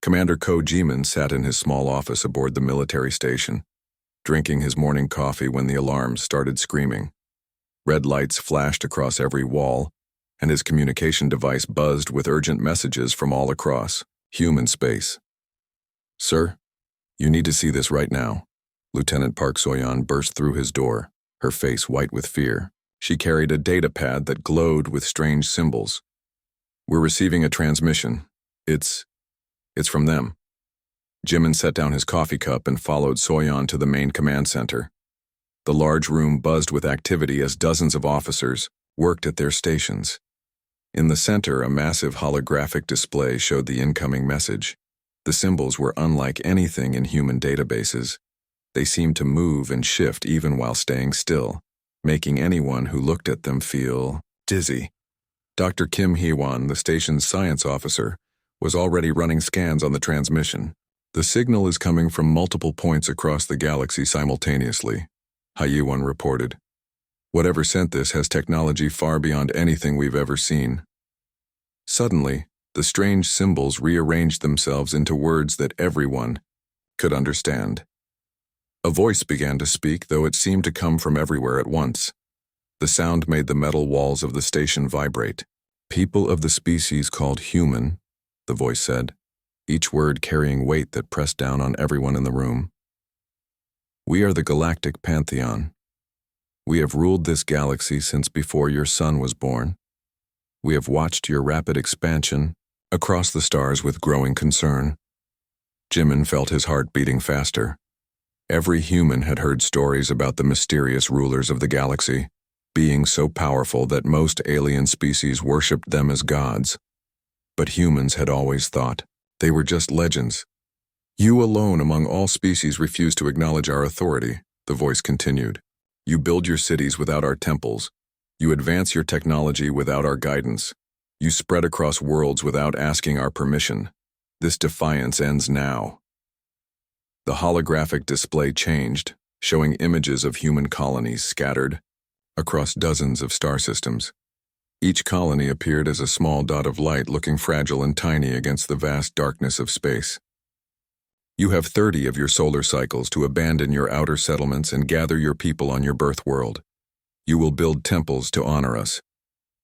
Commander Ko Jimin sat in his small office aboard the military station, drinking his morning coffee when the alarms started screaming. Red lights flashed across every wall, and his communication device buzzed with urgent messages from all across human space. "Sir, you need to see this right now." Lieutenant Park Soyeon burst through his door, her face white with fear. She carried a data pad that glowed with strange symbols. "We're receiving a transmission. It's from them." Jimin set down his coffee cup and followed Soyeon to the main command center. The large room buzzed with activity as dozens of officers worked at their stations. In the center, a massive holographic display showed the incoming message. The symbols were unlike anything in human databases. They seemed to move and shift even while staying still, making anyone who looked at them feel dizzy. Dr. Kim Hee-won, the station's science officer, was already running scans on the transmission. "The signal is coming from multiple points across the galaxy simultaneously," Hye-won reported. "Whatever sent this has technology far beyond anything we've ever seen." Suddenly, the strange symbols rearranged themselves into words that everyone could understand. A voice began to speak, though it seemed to come from everywhere at once. The sound made the metal walls of the station vibrate. "People of the species called human," the voice said, each word carrying weight that pressed down on everyone in the room. "We are the Galactic Pantheon. We have ruled this galaxy since before your sun was born. We have watched your rapid expansion across the stars with growing concern." Jimin felt his heart beating faster. Every human had heard stories about the mysterious rulers of the galaxy, beings so powerful that most alien species worshipped them as gods. But humans had always thought they were just legends. "You alone among all species refuse to acknowledge our authority," the voice continued. "You build your cities without our temples. You advance your technology without our guidance. You spread across worlds without asking our permission. This defiance ends now." The holographic display changed, showing images of human colonies scattered across dozens of star systems. Each colony appeared as a small dot of light, looking fragile and tiny against the vast darkness of space. "You have 30 of your solar cycles to abandon your outer settlements and gather your people on your birth world. You will build temples to honor us.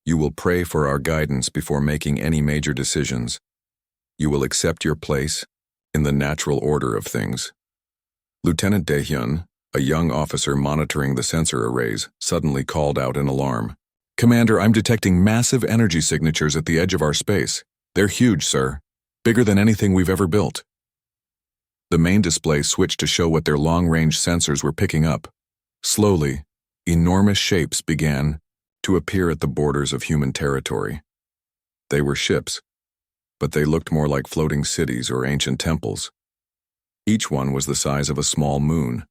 You will pray for our guidance before making any major decisions. You will accept your place in the natural order of things." Lieutenant Daehyun, a young officer monitoring the sensor arrays, suddenly called out in alarm. "Commander, I'm detecting massive energy signatures at the edge of our space. They're huge, sir. Bigger than anything we've ever built." The main display switched to show what their long-range sensors were picking up. Slowly, enormous shapes began to appear at the borders of human territory. They were ships, but they looked more like floating cities or ancient temples. Each one was the size of a small moon,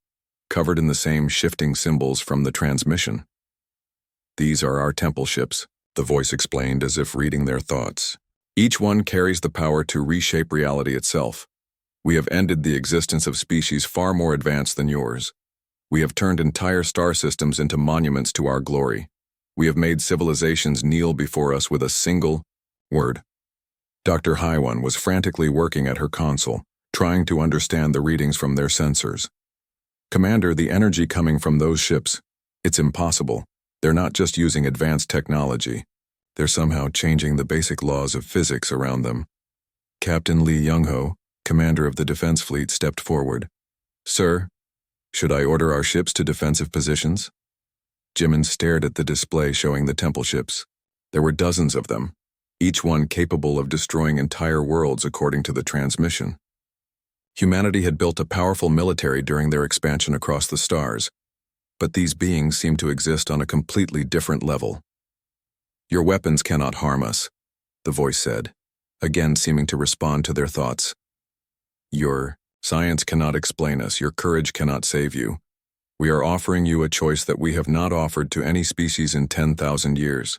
covered in the same shifting symbols from the transmission. "These are our temple ships," the voice explained as if reading their thoughts. "Each one carries the power to reshape reality itself. We have ended the existence of species far more advanced than yours. We have turned entire star systems into monuments to our glory. We have made civilizations kneel before us with a single word." Dr. Hye-won was frantically working at her console, trying to understand the readings from their sensors. "Commander, the energy coming from those ships, it's impossible. They're not just using advanced technology. They're somehow changing the basic laws of physics around them." Captain Lee Young-ho, commander of the defense fleet, stepped forward. "Sir, should I order our ships to defensive positions?" Jimin stared at the display showing the temple ships. There were dozens of them, each one capable of destroying entire worlds according to the transmission. Humanity had built a powerful military during their expansion across the stars, but these beings seemed to exist on a completely different level. "Your weapons cannot harm us," the voice said, again seeming to respond to their thoughts. "Your science cannot explain us, your courage cannot save you. We are offering you a choice that we have not offered to any species in 10,000 years.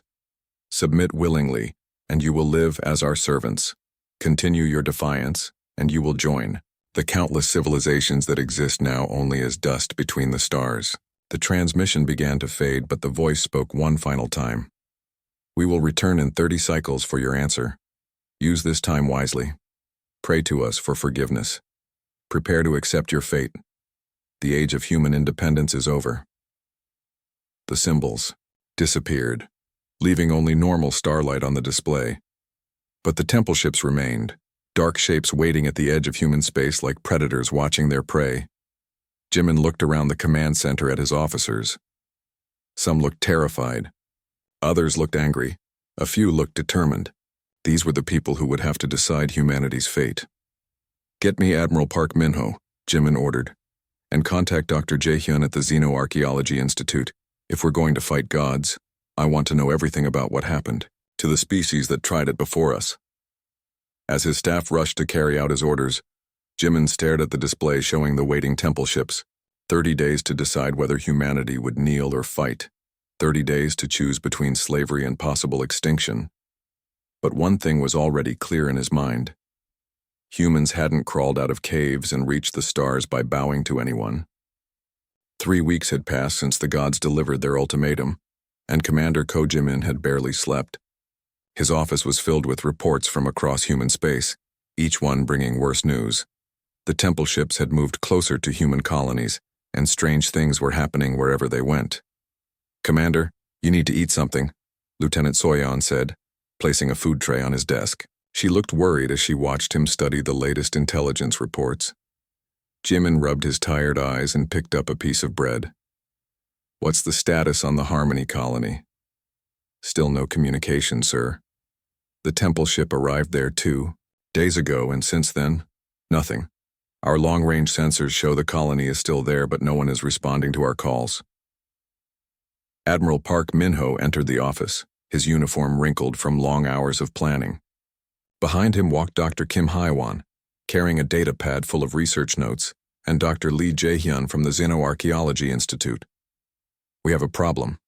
Submit willingly, and you will live as our servants. Continue your defiance, and you will join the countless civilizations that exist now only as dust between the stars." The transmission began to fade, but the voice spoke one final time. "We will return in 30 cycles for your answer. Use this time wisely." Pray to us for forgiveness. Prepare to accept your fate. The age of human independence is over. The symbols disappeared, leaving only normal starlight on the display. But the temple ships remained, dark shapes waiting at the edge of human space like predators watching their prey. Jimin looked around the command center at his officers. Some looked terrified. Others looked angry. A few looked determined. These were the people who would have to decide humanity's fate. "Get me Admiral Park Min-ho," Jimin ordered, "and contact Dr. Jae-hyun at the Xenoarchaeology Institute. If we're going to fight gods, I want to know everything about what happened to the species that tried it before us." As his staff rushed to carry out his orders, Jimin stared at the display showing the waiting temple ships. 30 days to decide whether humanity would kneel or fight. 30 days to choose between slavery and possible extinction. But one thing was already clear in his mind. Humans hadn't crawled out of caves and reached the stars by bowing to anyone. 3 weeks had passed since the gods delivered their ultimatum, and Commander Ko Jimin had barely slept. His office was filled with reports from across human space, each one bringing worse news. The temple ships had moved closer to human colonies, and strange things were happening wherever they went. "Commander, you need to eat something," Lieutenant Soyeon said, placing a food tray on his desk. She looked worried as she watched him study the latest intelligence reports. Jimin rubbed his tired eyes and picked up a piece of bread. "What's the status on the Harmony colony?" "Still no communication, sir. The temple ship arrived there 2 days ago, and since then, nothing. Our long-range sensors show the colony is still there, but no one is responding to our calls." Admiral Park Min-ho entered the office, his uniform wrinkled from long hours of planning. Behind him walked Dr. Kim Hae-won, carrying a data pad full of research notes, and Dr. Lee Jae-hyun from the Xenoarchaeology Institute. "We have a problem,"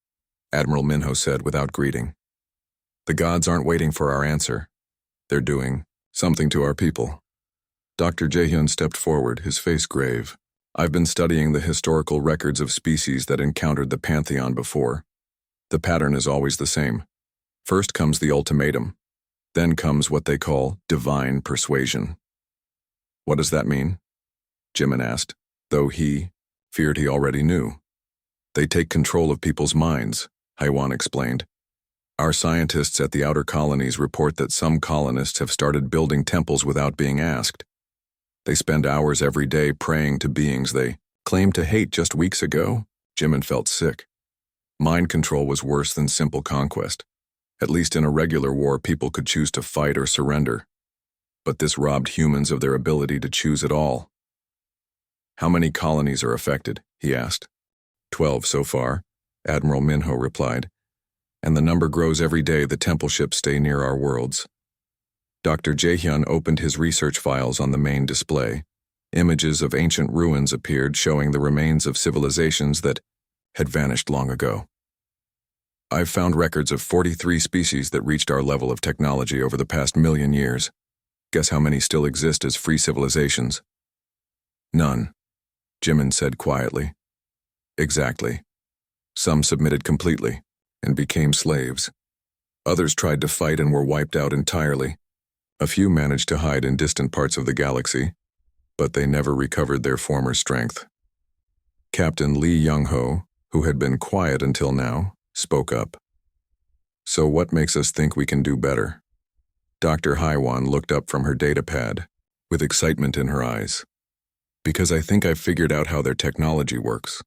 Admiral Min-ho said without greeting. "The gods aren't waiting for our answer. They're doing something to our people." Dr. Jae-hyun stepped forward, his face grave. "I've been studying the historical records of species that encountered the Pantheon before. The pattern is always the same. First comes the ultimatum. Then comes what they call divine persuasion." "What does that mean?" Jimin asked, though he feared he already knew. "They take control of people's minds," Hae-won explained. "Our scientists at the outer colonies report that some colonists have started building temples without being asked. They spend hours every day praying to beings they claimed to hate just weeks ago." Jimin felt sick. Mind control was worse than simple conquest. At least in a regular war, people could choose to fight or surrender. But this robbed humans of their ability to choose at all. "How many colonies are affected?" he asked. 12 so far, Admiral Min-ho replied. "And the number grows every day the temple ships stay near our worlds." Dr. Jae-hyun opened his research files on the main display. Images of ancient ruins appeared showing the remains of civilizations that had vanished long ago. "I've found records of 43 species that reached our level of technology over the past 1,000,000 years. Guess how many still exist as free civilizations?" "None," Jimin said quietly. "Exactly. Some submitted completely and became slaves. Others tried to fight and were wiped out entirely. A few managed to hide in distant parts of the galaxy, but they never recovered their former strength." Captain Lee Young-ho, who had been quiet until now, spoke up. "So what makes us think we can do better?" Dr. Hae-won looked up from her data pad, with excitement in her eyes. "Because I think I've figured out how their technology works.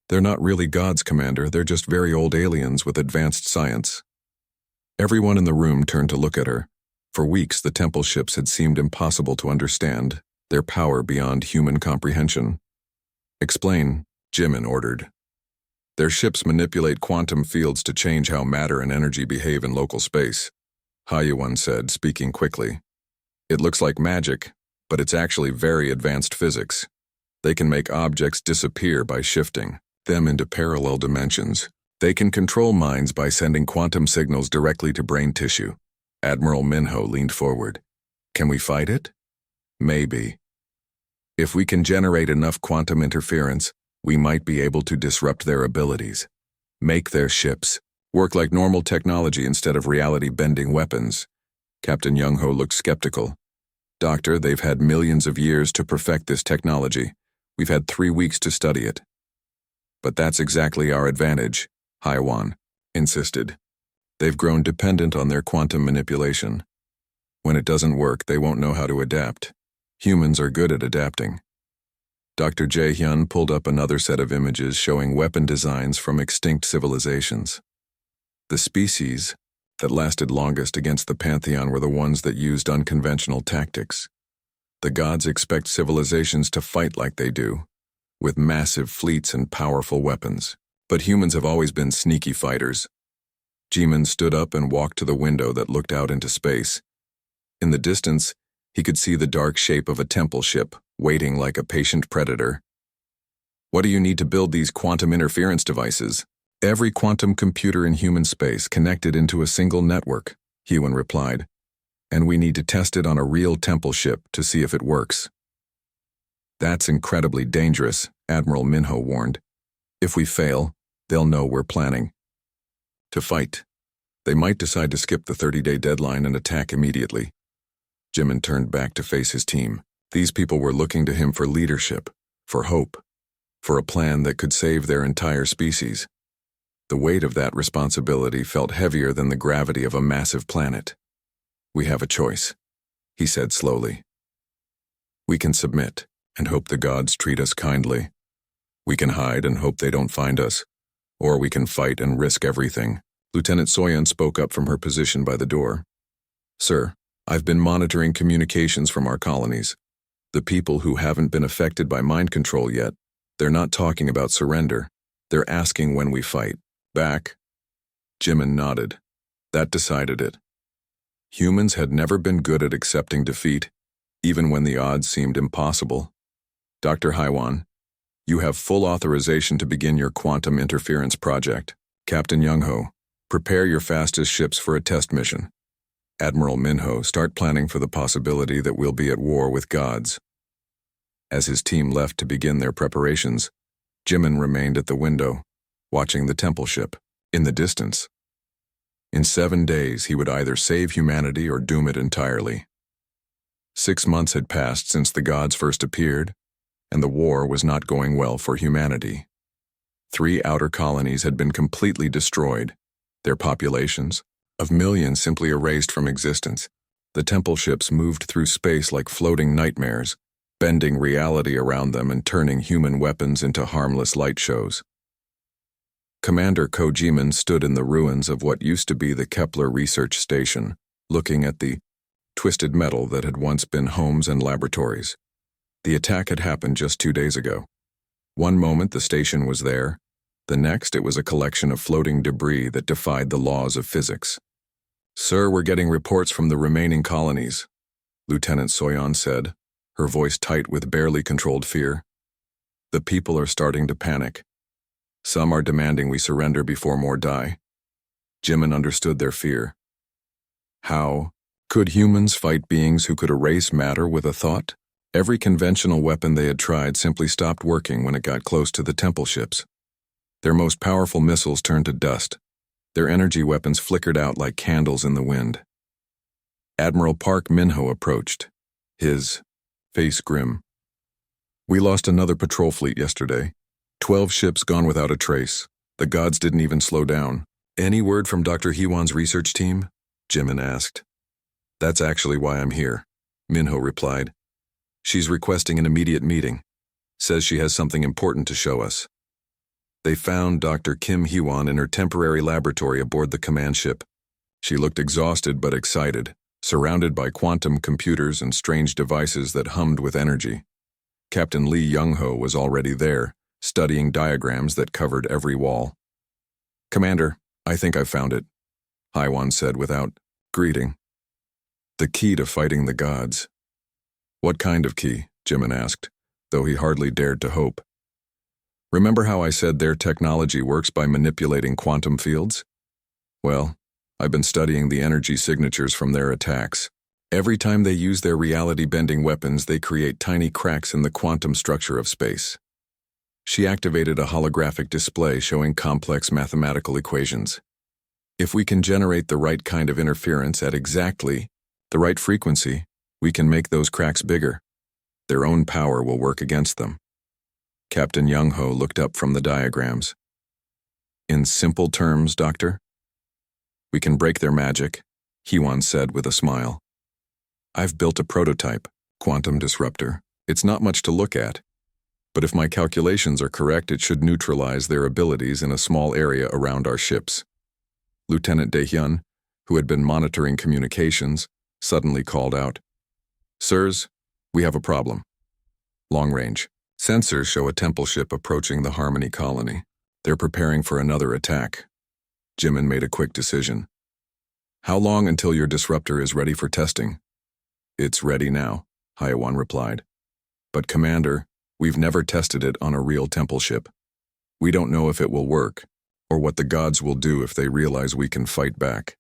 They're not really gods, Commander, they're just very old aliens with advanced science." Everyone in the room turned to look at her. For weeks, the temple ships had seemed impossible to understand, their power beyond human comprehension. "Explain," Jimin ordered. "Their ships manipulate quantum fields to change how matter and energy behave in local space," Hae-won said, speaking quickly. "It looks like magic, but it's actually very advanced physics. They can make objects disappear by shifting them into parallel dimensions. They can control minds by sending quantum signals directly to brain tissue." Admiral Min-ho leaned forward. "Can we fight it?" "Maybe. If we can generate enough quantum interference, we might be able to disrupt their abilities. Make their ships work like normal technology instead of reality-bending weapons." Captain Young-ho looked skeptical. Doctor, they've had millions of years to perfect this technology. We've had 3 weeks to study it. But that's exactly our advantage, HFY insisted. They've grown dependent on their quantum manipulation. When it doesn't work, they won't know how to adapt. Humans are good at adapting. Dr. Jae-hyun pulled up another set of images showing weapon designs from extinct civilizations. The species that lasted longest against the Pantheon were the ones that used unconventional tactics. The gods expect civilizations to fight like they do, with massive fleets and powerful weapons. But humans have always been sneaky fighters. Jimin stood up and walked to the window that looked out into space. In the distance, he could see the dark shape of a temple ship, waiting like a patient predator. What do you need to build these quantum interference devices? Every quantum computer in human space connected into a single network, Hyun replied. And we need to test it on a real temple ship to see if it works. That's incredibly dangerous, Admiral Minho warned. If we fail, they'll know we're planning to fight. They might decide to skip the 30-day deadline and attack immediately. Jimin turned back to face his team. These people were looking to him for leadership, for hope, for a plan that could save their entire species. The weight of that responsibility felt heavier than the gravity of a massive planet. We have a choice, he said slowly. We can submit and hope the gods treat us kindly. We can hide and hope they don't find us. Or we can fight and risk everything. Lieutenant Soyeon spoke up from her position by the door. Sir, I've been monitoring communications from our colonies. The people who haven't been affected by mind control yet, they're not talking about surrender. They're asking when we fight. Back? Jimin nodded. That decided it. Humans had never been good at accepting defeat, even when the odds seemed impossible. Dr. HFY, you have full authorization to begin your quantum interference project. Captain Young-ho, prepare your fastest ships for a test mission. Admiral Minho, start planning for the possibility that we'll be at war with gods. As his team left to begin their preparations, Jimin remained at the window, watching the temple ship, in the distance. In 7 days, he would either save humanity or doom it entirely. 6 months had passed since the gods first appeared, and the war was not going well for humanity. 3 outer colonies had been completely destroyed, their populations, of millions simply erased from existence. The temple ships moved through space like floating nightmares, bending reality around them and turning human weapons into harmless light shows. Commander Ko Jimin stood in the ruins of what used to be the Kepler Research Station, looking at the twisted metal that had once been homes and laboratories. The attack had happened just 2 days ago. One moment the station was there, the next it was a collection of floating debris that defied the laws of physics. Sir, we're getting reports from the remaining colonies, Lieutenant Soyeon said, her voice tight with barely controlled fear. The people are starting to panic. Some are demanding we surrender before more die. Jimin understood their fear. How could humans fight beings who could erase matter with a thought? Every conventional weapon they had tried simply stopped working when it got close to the temple ships. Their most powerful missiles turned to dust. Their energy weapons flickered out like candles in the wind. Admiral Park Minho approached, his face grim. We lost another patrol fleet yesterday. 12 ships gone without a trace. The gods didn't even slow down. Any word from Dr. Hyewon's research team? Jimin asked. That's actually why I'm here, Minho replied. She's requesting an immediate meeting. Says she has something important to show us. They found Dr. Kim Hyewon in her temporary laboratory aboard the command ship. She looked exhausted but excited, surrounded by quantum computers and strange devices that hummed with energy. Captain Lee Young-ho was already there, studying diagrams that covered every wall. Commander, I think I've found it, Hyewon said without greeting. The key to fighting the gods. What kind of key? Jimin asked, though he hardly dared to hope. Remember how I said their technology works by manipulating quantum fields? Well, I've been studying the energy signatures from their attacks. Every time they use their reality-bending weapons, they create tiny cracks in the quantum structure of space. She activated a holographic display showing complex mathematical equations. If we can generate the right kind of interference at exactly the right frequency, We can make those cracks bigger. Their own power will work against them. Captain Young-ho looked up from the diagrams. In simple terms, Doctor? We can break their magic, Heewon said with a smile. I've built a prototype, quantum disruptor. It's not much to look at. But if my calculations are correct, it should neutralize their abilities in a small area around our ships. Lieutenant Daehyun, who had been monitoring communications, suddenly called out, "Sirs, we have a problem. Long range. Sensors show a temple ship approaching the Harmony colony. They're preparing for another attack." Jimin made a quick decision. "How long until your disruptor is ready for testing?" "It's ready now," Hyewan replied. "But Commander, we've never tested it on a real temple ship. We don't know if it will work, or what the gods will do if they realize we can fight back."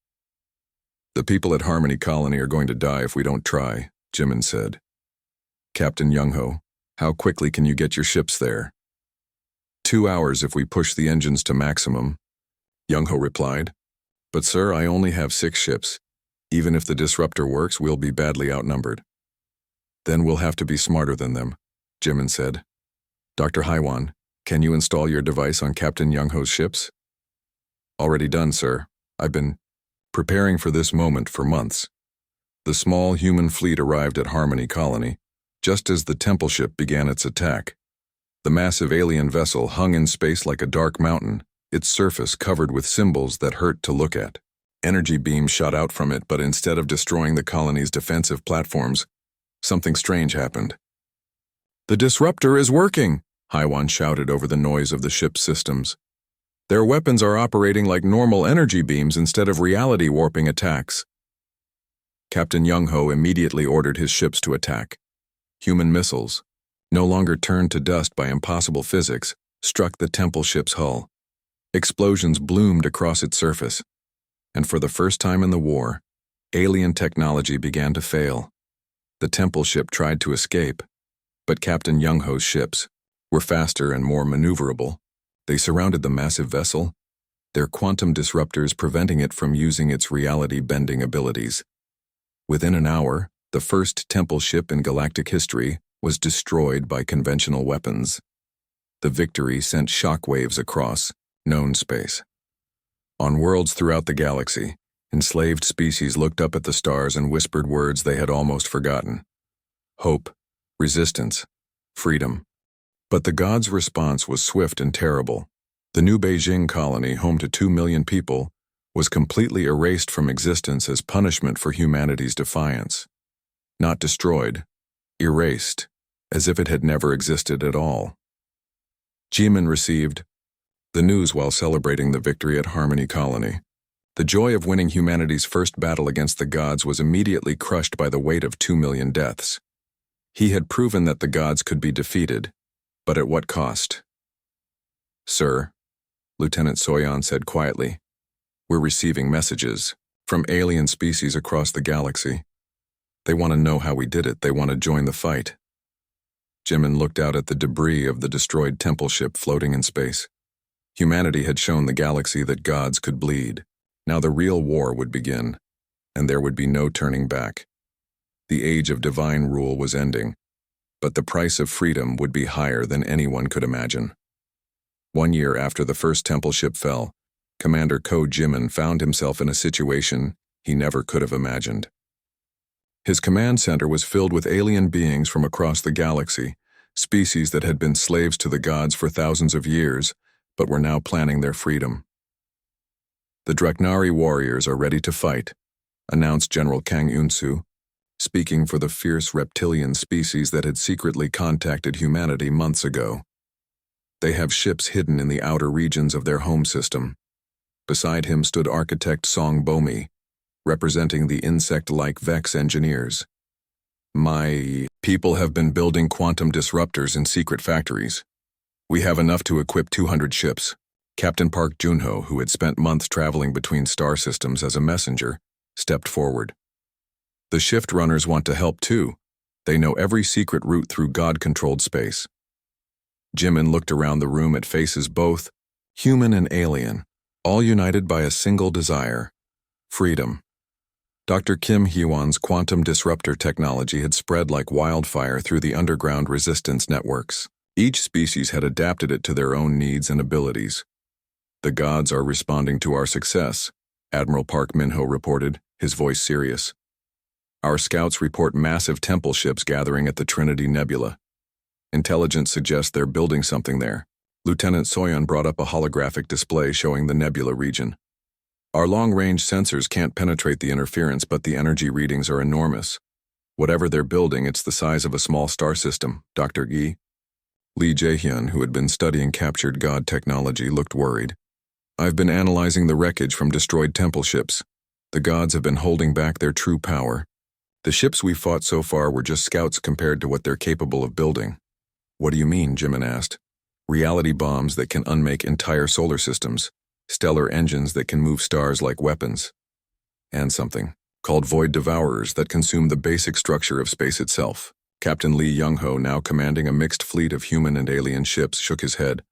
"The people at Harmony Colony are going to die if we don't try," Jimin said. "Captain Young-ho, how quickly can you get your ships there?" 2 hours if we push the engines to maximum," Young-ho replied. "But sir, I only have 6 ships. Even if the disruptor works, we'll be badly outnumbered." "Then we'll have to be smarter than them," Jimin said. "Dr. Hyewan, can you install your device on Captain Young-ho's ships?" "Already done, sir. I've been preparing for this moment for months." The small human fleet arrived at Harmony Colony, just as the temple ship began its attack. The massive alien vessel hung in space like a dark mountain, its surface covered with symbols that hurt to look at. Energy beams shot out from it, but instead of destroying the colony's defensive platforms, something strange happened. "The disruptor is working!" Hyewan shouted over the noise of the ship's systems. "Their weapons are operating like normal energy beams instead of reality-warping attacks." Captain Young-ho immediately ordered his ships to attack. Human missiles, no longer turned to dust by impossible physics, struck the temple ship's hull. Explosions bloomed across its surface, and for the first time in the war, alien technology began to fail. The temple ship tried to escape, but Captain Young-ho's ships were faster and more maneuverable. They surrounded the massive vessel, their quantum disruptors preventing it from using its reality-bending abilities. Within an hour, the first temple ship in galactic history was destroyed by conventional weapons. The victory sent shockwaves across known space. On worlds throughout the galaxy, enslaved species looked up at the stars and whispered words they had almost forgotten. Hope, resistance, freedom. But the gods' response was swift and terrible. The new Beijing colony, home to 2 million people, was completely erased from existence as punishment for humanity's defiance. Not destroyed, erased, as if it had never existed at all. Jimin received the news while celebrating the victory at Harmony Colony. The joy of winning humanity's first battle against the gods was immediately crushed by the weight of 2 million deaths. He had proven that the gods could be defeated, but at what cost? "Sir," Lieutenant Soyeon said quietly, "we're receiving messages from alien species across the galaxy. They want to know how we did it. They want to join the fight." Jimin looked out at the debris of the destroyed temple ship floating in space. Humanity had shown the galaxy that gods could bleed. Now the real war would begin, and there would be no turning back. The age of divine rule was ending, but the price of freedom would be higher than anyone could imagine. 1 year after the first temple ship fell, Commander Ko Jimin found himself in a situation he never could have imagined. His command center was filled with alien beings from across the galaxy, species that had been slaves to the gods for thousands of years, but were now planning their freedom. "The Draknari warriors are ready to fight," announced General Kang Unsu, speaking for the fierce reptilian species that had secretly contacted humanity months ago. They have ships hidden in the outer regions of their home system. Beside him stood architect Song Bomi, representing the insect-like Vex engineers. "My people have been building quantum disruptors in secret factories. We have enough to equip 200 ships." Captain Park Junho, who had spent months traveling between star systems as a messenger, stepped forward. "The shift runners want to help too. They know every secret route through God-controlled space." Jimin looked around the room at faces both human and alien, all united by a single desire: freedom. Dr. Kim Hyewon's quantum disruptor technology had spread like wildfire through the underground resistance networks. Each species had adapted it to their own needs and abilities. "The gods are responding to our success," Admiral Park Min-ho reported, his voice serious. "Our scouts report massive temple ships gathering at the Trinity Nebula. Intelligence suggests they're building something there." Lieutenant Soyeon brought up a holographic display showing the nebula region. "Our long-range sensors can't penetrate the interference, but the energy readings are enormous. Whatever they're building, it's the size of a small star system." Dr. Yi, Lee Jae-hyun, who had been studying captured god technology, looked worried. "I've been analyzing the wreckage from destroyed temple ships. The gods have been holding back their true power. The ships we fought so far were just scouts compared to what they're capable of building." "What do you mean?" Jimin asked. "Reality bombs that can unmake entire solar systems, stellar engines that can move stars like weapons, and something called void devourers that consume the basic structure of space itself." Captain Lee Young-ho, now commanding a mixed fleet of human and alien ships, shook his head.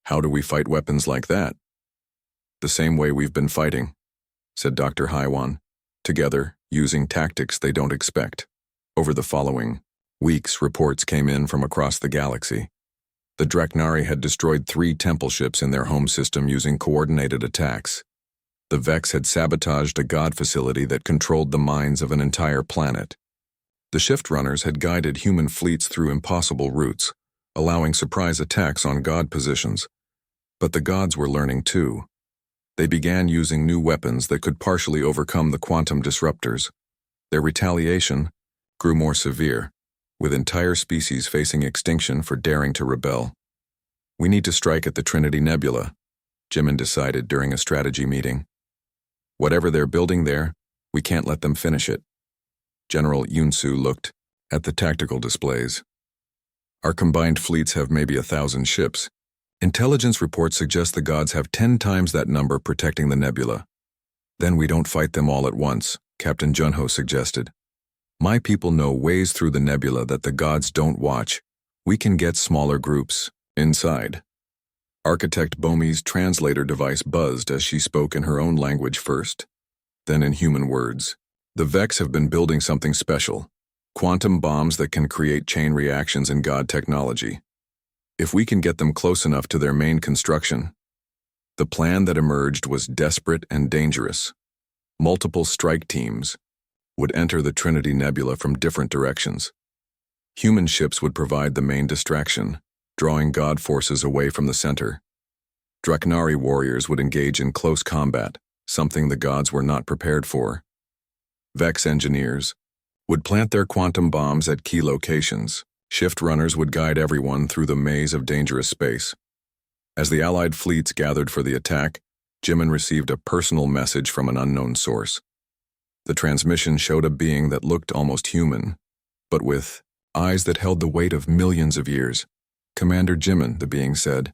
"How do we fight weapons like that?" "The same way we've been fighting," said Dr. Hyewon. "Together, using tactics they don't expect." Over the following weeks, reports came in from across the galaxy. The Draknari had destroyed 3 temple ships in their home system using coordinated attacks. The Vex had sabotaged a god facility that controlled the minds of an entire planet. The Shift Runners had guided human fleets through impossible routes, allowing surprise attacks on god positions. But the gods were learning too. They began using new weapons that could partially overcome the quantum disruptors. Their retaliation grew more severe, with entire species facing extinction for daring to rebel. "We need to strike at the Trinity Nebula," Jimin decided during a strategy meeting. "Whatever they're building there, we can't let them finish it." General Yoon-soo looked at the tactical displays. "Our combined fleets have maybe 1,000 ships. Intelligence reports suggest the gods have 10 times that number protecting the nebula." "Then we don't fight them all at once," Captain Junho suggested. "My people know ways through the nebula that the gods don't watch. We can get smaller groups inside." Architect Bomi's translator device buzzed as she spoke in her own language first, then in human words. "The Vex have been building something special. Quantum bombs that can create chain reactions in god technology. If we can get them close enough to their main construction." The plan that emerged was desperate and dangerous. Multiple strike teams would enter the Trinity Nebula from different directions. Human ships would provide the main distraction, drawing god forces away from the center. Draknari warriors would engage in close combat, something the gods were not prepared for. Vex engineers would plant their quantum bombs at key locations. Shift runners would guide everyone through the maze of dangerous space. As the Allied fleets gathered for the attack, Jimin received a personal message from an unknown source. The transmission showed a being that looked almost human, but with eyes that held the weight of millions of years. "Commander Jimin," the being said,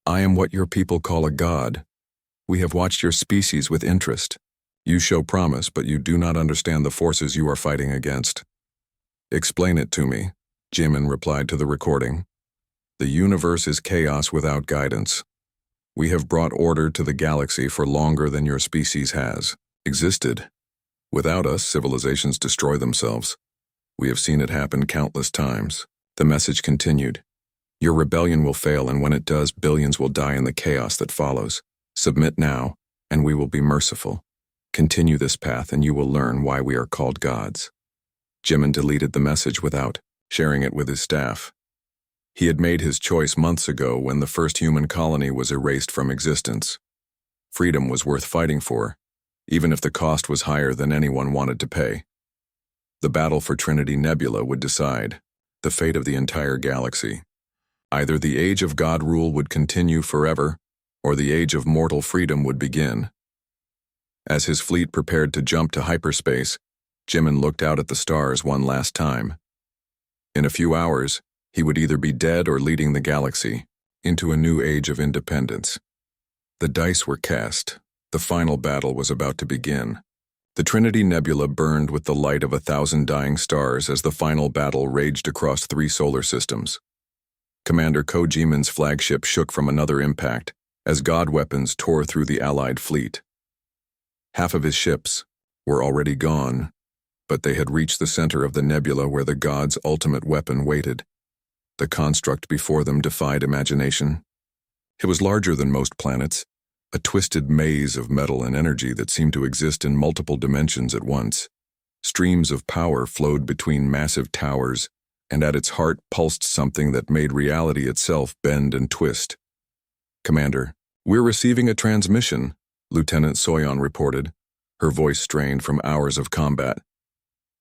"I am what your people call a god. We have watched your species with interest. You show promise, but you do not understand the forces you are fighting against." "Explain it to me," Jimin replied to the recording. "The universe is chaos without guidance. We have brought order to the galaxy for longer than your species has existed. Without us, civilizations destroy themselves. We have seen it happen countless times." The message continued. "Your rebellion will fail, and when it does, billions will die in the chaos that follows. Submit now, and we will be merciful. Continue this path, and you will learn why we are called gods." Jimin deleted the message without sharing it with his staff. He had made his choice months ago when the first human colony was erased from existence. Freedom was worth fighting for, even if the cost was higher than anyone wanted to pay. The battle for Trinity Nebula would decide the fate of the entire galaxy. Either the age of God rule would continue forever, or the age of mortal freedom would begin. As his fleet prepared to jump to hyperspace, Jimin looked out at the stars one last time. In a few hours, he would either be dead or leading the galaxy into a new age of independence. The dice were cast. The final battle was about to begin. The Trinity Nebula burned with the light of 1,000 dying stars as the final battle raged across 3 solar systems. Commander Ko Jimin's flagship shook from another impact as god weapons tore through the Allied fleet. Half of his ships, were already gone, but they had reached the center of the nebula where the gods' ultimate weapon waited. The construct before them defied imagination. It was larger than most planets, a twisted maze of metal and energy that seemed to exist in multiple dimensions at once. Streams of power flowed between massive towers, and at its heart pulsed something that made reality itself bend and twist. "Commander, we're receiving a transmission," Lieutenant Soyon reported, her voice strained from hours of combat.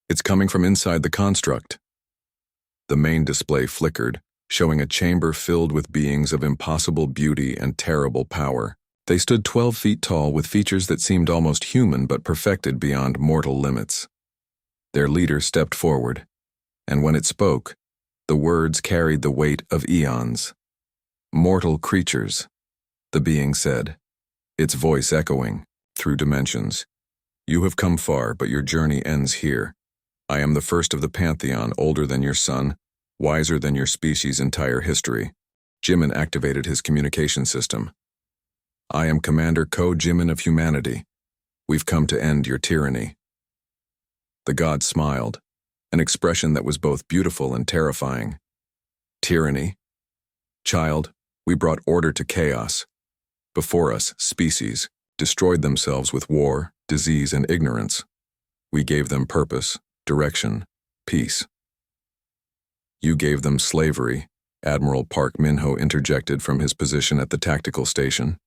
"It's coming from inside the construct." The main display flickered, showing a chamber filled with beings of impossible beauty and terrible power. They stood 12 feet tall with features that seemed almost human but perfected beyond mortal limits. Their leader stepped forward, and when it spoke, the words carried the weight of eons. "Mortal creatures," the being said, its voice echoing through dimensions. "You have come far, but your journey ends here. I am the first of the Pantheon, older than your sun, wiser than your species' entire history." Jimin activated his communication system. "I am Commander Ko Jimin of humanity. We've come to end your tyranny." The god smiled, an expression that was both beautiful and terrifying. "Tyranny? Child, we brought order to chaos. Before us, species destroyed themselves with war, disease, and ignorance. We gave them purpose, direction, peace. You gave them slavery," Admiral Park Minho interjected from his position at the tactical station.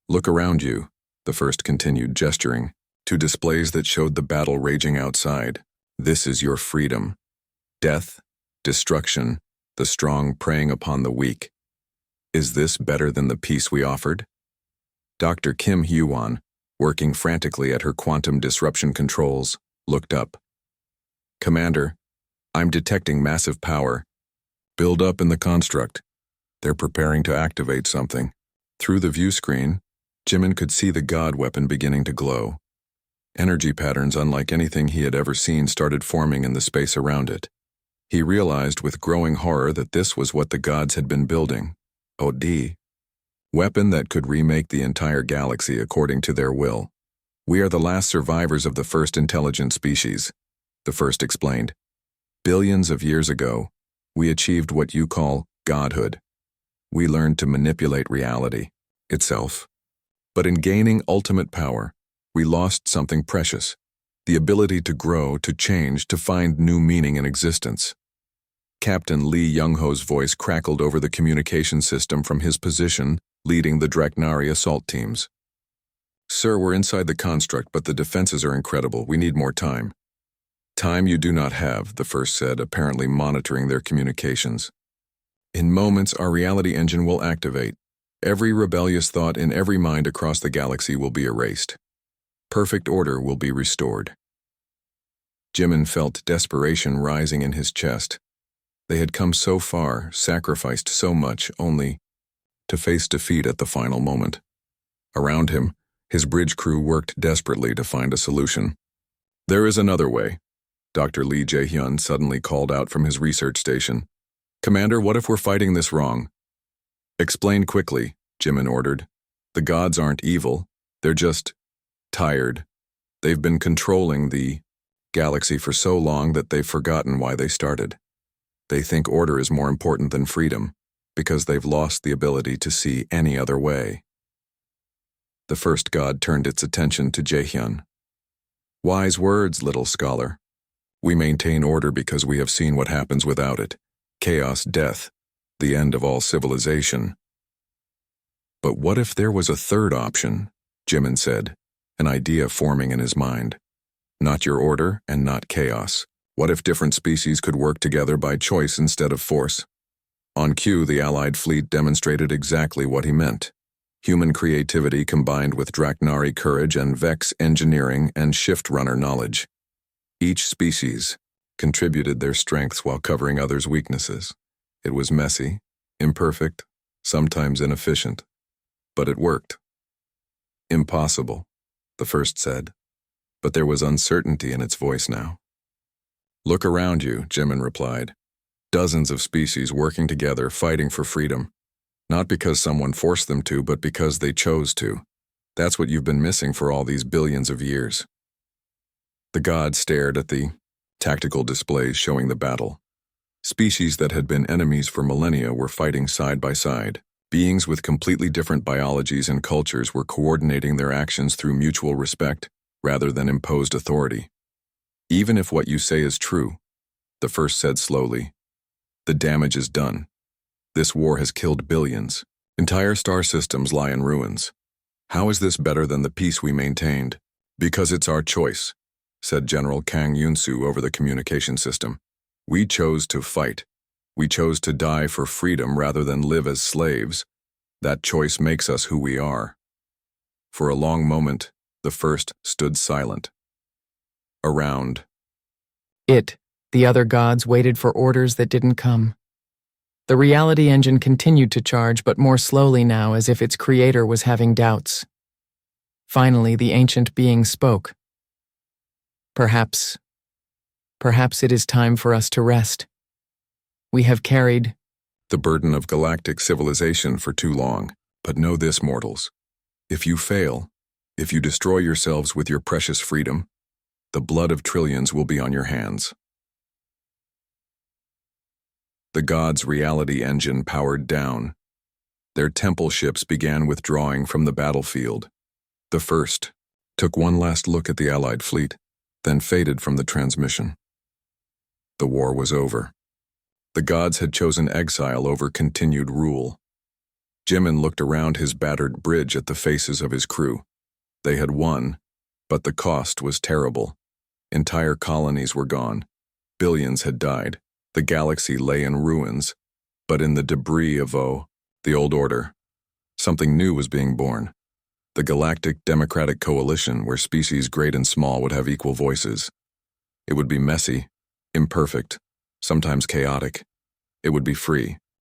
"Look around you," the first continued, gesturing to displays that showed the battle raging outside. "This is your freedom. Death, destruction, the strong preying upon the weak. Is this better than the peace we offered?" Dr. Kim Hyewon, working frantically at her quantum disruption controls, looked up. "Commander, I'm detecting massive power. Build up in the construct. They're preparing to activate something." Through the view screen, Jimin could see the god weapon beginning to glow. Energy patterns unlike anything he had ever seen started forming in the space around it. He realized with growing horror that this was what the gods had been building. OD. Weapon that could remake the entire galaxy according to their will. "We are the last survivors of the first intelligent species," the first explained. "Billions of years ago, we achieved what you call godhood. We learned to manipulate reality itself. But in gaining ultimate power, we lost something precious, the ability to grow, to change, to find new meaning in existence." Captain Lee Young-ho's voice crackled over the communication system from his position, leading the Draknari assault teams. "Sir, we're inside the construct, but the defenses are incredible. We need more time." "Time you do not have," the first said, apparently monitoring their communications. "In moments, our reality engine will activate. Every rebellious thought in every mind across the galaxy will be erased. Perfect order will be restored." Jimin felt desperation rising in his chest. They had come so far, sacrificed so much, only to face defeat at the final moment. Around him, his bridge crew worked desperately to find a solution. "There is another way," Dr. Lee Jae-hyun suddenly called out from his research station. "Commander, what if we're fighting this wrong?" "Explain quickly," Jimin ordered. "The gods aren't evil. They're just tired. They've been controlling the galaxy for so long that they've forgotten why they started. They think order is more important than freedom, because they've lost the ability to see any other way." The first god turned its attention to Jae-hyun. "Wise words, little scholar. We maintain order because we have seen what happens without it. Chaos, death, the end of all civilization." "But what if there was a third option?" Jimin said, an idea forming in his mind. "Not your order and not chaos. What if different species could work together by choice instead of force?" On cue, the Allied fleet demonstrated exactly what he meant. Human creativity combined with Draknari courage and Vex engineering and shift runner knowledge. Each species contributed their strengths while covering others' weaknesses. It was messy, imperfect, sometimes inefficient, but it worked. "Impossible," the first said, but there was uncertainty in its voice now. "Look around you," Jimin replied. "Dozens of species working together, fighting for freedom. Not because someone forced them to, but because they chose to. That's what you've been missing for all these billions of years." The gods stared at the tactical displays showing the battle. Species that had been enemies for millennia were fighting side by side. Beings with completely different biologies and cultures were coordinating their actions through mutual respect rather than imposed authority. Even if what you say is true, the first said slowly, the damage is done. This war has killed billions. Entire star systems lie in ruins. How is this better than the peace we maintained? Because it's our choice, said General Kang Yunsu over the communication system. We chose to fight. We chose to die for freedom rather than live as slaves. That choice makes us who we are. For a long moment, the first stood silent. Around. The other gods waited for orders that didn't come. The reality engine continued to charge, but more slowly now, as if its creator was having doubts. Finally, the ancient being spoke. Perhaps it is time for us to rest. We have carried the burden of galactic civilization for too long. But know this, mortals. If you fail, if you destroy yourselves with your precious freedom, the blood of trillions will be on your hands. The gods' reality engine powered down. Their temple ships began withdrawing from the battlefield. The first took one last look at the Allied fleet, then faded from the transmission. The war was over. The gods had chosen exile over continued rule. Jimin looked around his battered bridge at the faces of his crew. They had won, but the cost was terrible. Entire colonies were gone. Billions had died. The galaxy lay in ruins, but in the debris of the old order, something new was being born. The Galactic Democratic Coalition, where species great and small would have equal voices. It would be messy, imperfect, sometimes chaotic. It would be free.